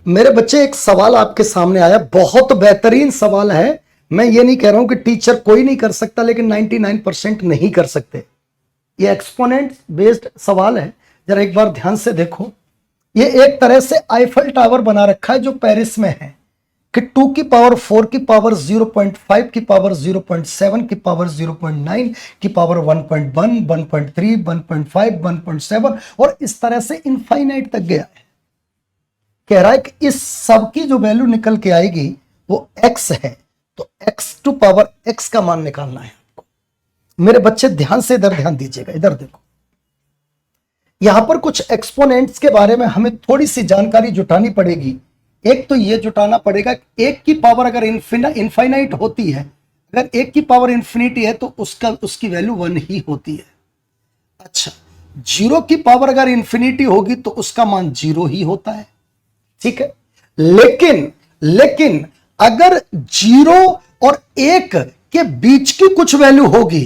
मेरे बच्चे एक सवाल आपके सामने आया, बहुत बेहतरीन सवाल है। मैं ये नहीं कह रहा हूं कि टीचर कोई नहीं कर सकता, लेकिन 99% नहीं कर सकते। ये एक्सपोनेंट बेस्ड सवाल है, जरा एक बार ध्यान से देखो। ये एक तरह से आईफल टावर बना रखा है जो पेरिस में है कि 2 की पावर 4 की पावर 0.5 की पावर 0.7 की पावर 0.9 की पावर 1.1 1.3 1.5 1.7 और इस तरह से इनफाइनाइट तक गया है। कह रहा है कि इस सब की जो वैल्यू निकल के आएगी वो x है, तो x टू पावर x का मान निकालना है आपको। मेरे बच्चे ध्यान से इधर ध्यान दीजिएगा, इधर देखो। यहां पर कुछ एक्सपोनेंट्स के बारे में हमें थोड़ी सी जानकारी जुटानी पड़ेगी। एक तो ये जुटाना पड़ेगा, एक की पावर अगर इनफाइनाइट होती है, अगर एक की पावर इंफिनिटी है तो उसकी वैल्यू 1 ही होती है। अच्छा, 0 की पावर अगर इंफिनिटी होगी तो उसका मान 0 ही होता है, ठीक है। लेकिन अगर 0 और 1 के बीच की कुछ वैल्यू होगी,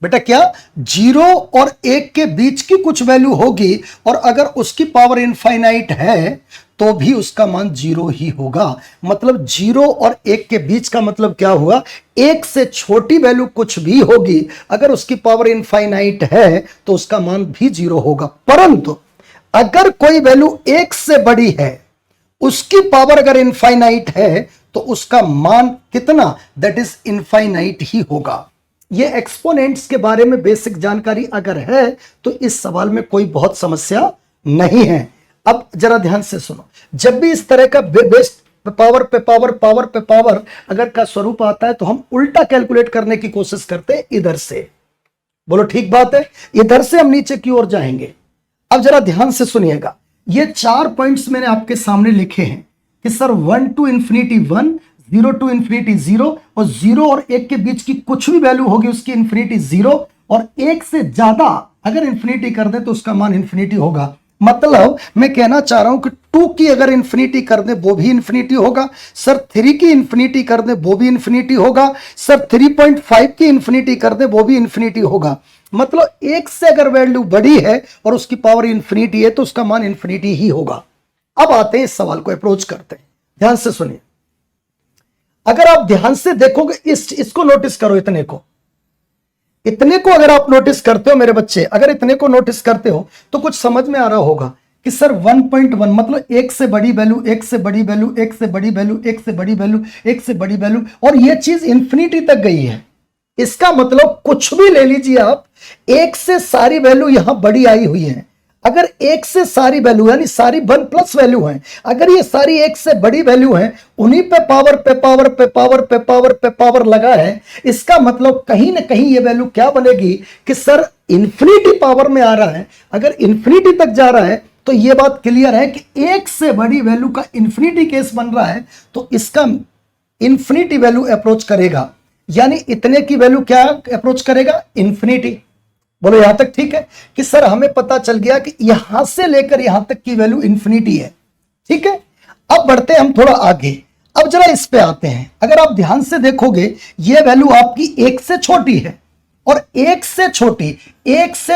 बेटा क्या 0 और 1 के बीच की कुछ वैल्यू होगी और अगर उसकी पावर इनफाइनाइट है तो भी उसका मान 0 ही होगा। मतलब 0 और 1 के बीच का मतलब क्या हुआ, 1 से छोटी वैल्यू कुछ भी होगी, अगर उसकी पावर इनफाइनाइट है तो उसका मान भी 0 होगा। परंतु अगर कोई वैल्यू 1 से बड़ी है, उसकी पावर अगर इनफाइनाइट है तो उसका मान कितना, दैट इज इनफाइनाइट ही होगा। ये एक्सपोनेंट्स के बारे में बेसिक जानकारी अगर है तो इस सवाल में कोई बहुत समस्या नहीं है। अब जरा ध्यान से सुनो, जब भी इस तरह का बेस्ट पावर पे पावर पावर पे पावर अगर का स्वरूप आता है तो हम उल्टा कैलकुलेट करने की कोशिश करते हैं इधर से। बोलो ठीक बात है, इधर से हम नीचे की ओर जाएंगे। अब जरा ध्यान से सुनिएगा, ये 4 पॉइंट्स मैंने आपके सामने लिखे हैं कि sir 1 to infinity 1, 0 to infinity 0 और 0 और 1 के बीच की कुछ भी वैल्यू होगी उसकी इंफिनिटी 0 और 1 से ज्यादा अगर इंफिनिटी कर दे तो उसका मान इंफिनिटी होगा। मतलब मैं कहना चाह रहा हूं कि 2 की अगर इंफिनिटी कर दे वो भी इंफिनिटी होगा, सर 3 की इंफिनिटी कर दे वो भी इंफिनिटी होगा, सर 3.5 की इंफिनिटी कर दे वो भी इंफिनिटी होगा। मतलब 1 से अगर वैल्यू बड़ी है और उसकी पावर इंफिनिटी है तो उसका मान इंफिनिटी ही होगा। अब आते हैं इस सवाल को अप्रोच करते हैं, ध्यान से सुनिए। अगर आप ध्यान से देखोगे, इसको नोटिस करो, इतने को अगर आप नोटिस करते हो मेरे बच्चे, अगर इतने को नोटिस करते हो तो कुछ समझ में आ रहा होगा कि सर 1.1 मतलब 1 से बड़ी वैल्यू, 1 से बड़ी वैल्यू, 1 से बड़ी वैल्यू, 1 से बड़ी वैल्यू, 1 से बड़ी वैल्यू, और यह चीज इंफिनिटी तक गई है। इसका मतलब कुछ भी ले लीजिए आप, 1 से सारी वैल्यू यहां बड़ी आई हुई है। अगर 1 से सारी वैल्यू यानी सारी 1 प्लस वैल्यू है, अगर ये सारी 1 से बड़ी वैल्यू है, उन्हीं पे पावर पे पावर पे पावर पे पावर पे पावर लगा है, इसका मतलब कहीं ना कहीं ये वैल्यू क्या बनेगी कि सर इंफिनिटी पावर में आ रहा है। अगर इंफिनिटी तक जा रहा है तो ये बात क्लियर है कि 1 से बड़ी वैल्यू का इंफिनिटी केस बन रहा है, तो इसका इंफिनिटी वैल्यू अप्रोच करेगा, यानी इतने की वैल्यू क्या अप्रोच करेगा, इंफिनिटी। बोलो यहां तक ठीक है कि सर हमें पता चल गया कि यहां से लेकर यहां तक की वैल्यू इंफिनिटी है, ठीक है। अब बढ़ते हैं हम थोड़ा आगे। अब जरा इस पे आते हैं, अगर आप ध्यान से देखोगे ये वैल्यू आपकी 1 से छोटी है और 1 से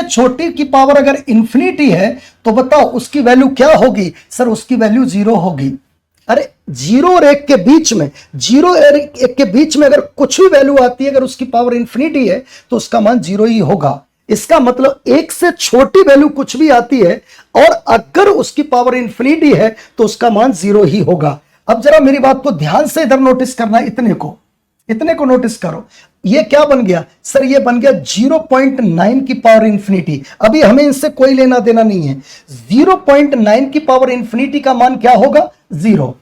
छोटी की पावर अगर इंफिनिटी है तो बताओ उसकी वैल्यू क्या होगी, सर उसकी वैल्यू 0 होगी। अरे 0 और 1 के बीच में, 0 और 1 के बीच में अगर कुछ भी वैल्यू आती है, अगर उसकी पावर इंफिनिटी है तो उसका मान 0 ही होगा। इसका मतलब 1 से छोटी वैल्यू कुछ भी आती है और अगर उसकी पावर इंफिनिटी है तो उसका मान 0 ही होगा। अब जरा मेरी बात को ध्यान से इधर नोटिस करना, इतने को नोटिस करो। ये क्या बन गया, सर ये बन गया 0.9 की पावर इंफिनिटी। अभी हमें इनसे कोई लेना देना नहीं है। 0.9 की पावर इंफिनिटी का मान क्या होगा, 0।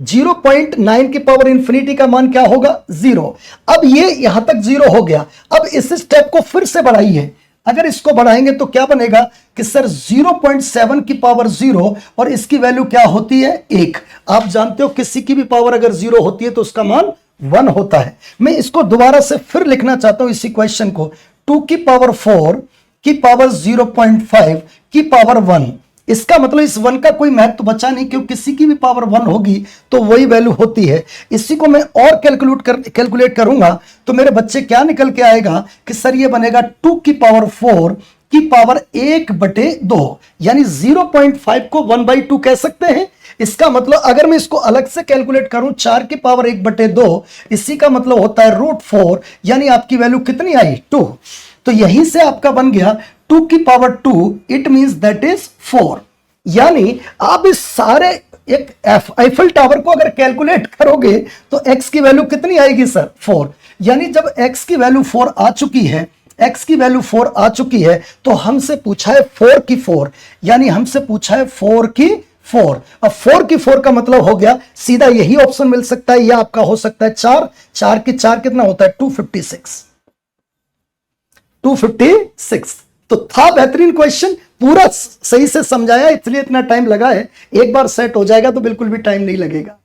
0.9 की पावर इंफिनिटी का मान क्या होगा, 0। अब ये यहां तक 0 हो गया। अब इस स्टेप को फिर से बढ़ाइए, अगर इसको बढ़ाएंगे तो क्या बनेगा कि सर 0.7 की पावर 0 और इसकी वैल्यू क्या होती है, 1। आप जानते हो किसी की भी पावर अगर 0 होती है तो उसका मान 1 होता है। मैं इसको दोबारा से फिर लिखना चाहता हूं इस इक्वेशन को, 2 की पावर 4 की पावर 0.5 की पावर 1। इसका मतलब इस 1 का कोई महत्व बचा नहीं, क्योंकि किसी की भी पावर 1 होगी तो वही वैल्यू होती है। इसी को मैं और कैलकुलेट करूंगा तो मेरे बच्चे क्या निकल के आएगा कि सर ये बनेगा 2 की पावर 4 की पावर 1/2, यानी 0.5 को 1/2 कह सकते हैं। इसका मतलब अगर मैं इसको अलग से कैलकुलेट करूं 4 की पावर 1/2, इसी का मतलब होता है √4, यानी आपकी वैल्यू कितनी आई 2। तो यहीं से आपका बन गया 2 की power 2, it means that is 4। यानी आप इस सारे एक आईफल टावर को अगर कैलकुलेट करोगे तो x की वैल्यू कितनी आएगी सर 4। यानी जब x की वैल्यू 4 आ चुकी है, x की वैल्यू 4 आ चुकी है, तो हमसे पूछा है 4 की 4, यानी हमसे पूछा है 4 की 4। अब 4 की 4 का मतलब हो गया सीधा यही ऑप्शन मिल सकता है, या आपका हो सकता है 4, 4 की 4 कितना होता है 256। तो था बेहतरीन क्वेश्चन, पूरा सही से समझाया, इसलिए इतना टाइम लगा है। एक बार सेट हो जाएगा तो बिल्कुल भी टाइम नहीं लगेगा।